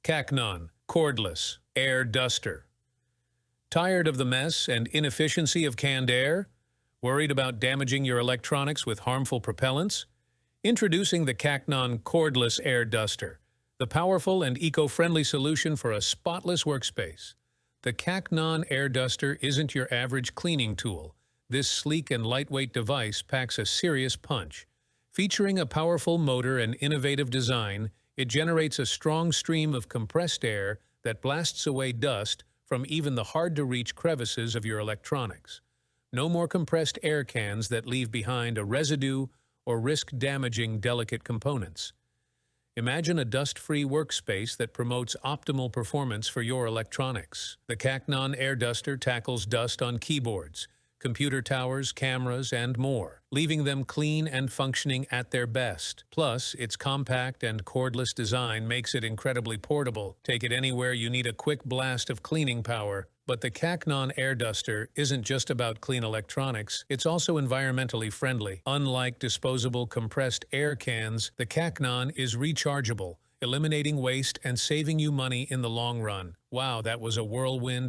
KACNON Cordless Airduster. Tired of the mess and inefficiency of canned air? Worried about damaging your electronics with harmful propellants? Introducing the KACNON Cordless Airduster, the powerful and eco-friendly solution for a spotless workspace. The KACNON Airduster isn't your average cleaning tool. This sleek and lightweight device packs a serious punch. Featuring a powerful motor and innovative design, it generates a strong stream of compressed air that blasts away dust from even the hard-to-reach crevices of your electronics. No more compressed air cans that leave behind a residue or risk damaging delicate components. Imagine a dust-free workspace that promotes optimal performance for your electronics. The KACNON Airduster tackles dust on keyboards, computer towers, cameras, and more, leaving them clean and functioning at their best. Plus, its compact and cordless design makes it incredibly portable. Take it anywhere you need a quick blast of cleaning power. But the KACNON Airduster isn't just about clean electronics, it's also environmentally friendly. Unlike disposable compressed air cans, the KACNON is rechargeable, eliminating waste and saving you money in the long run. Wow, that was a whirlwind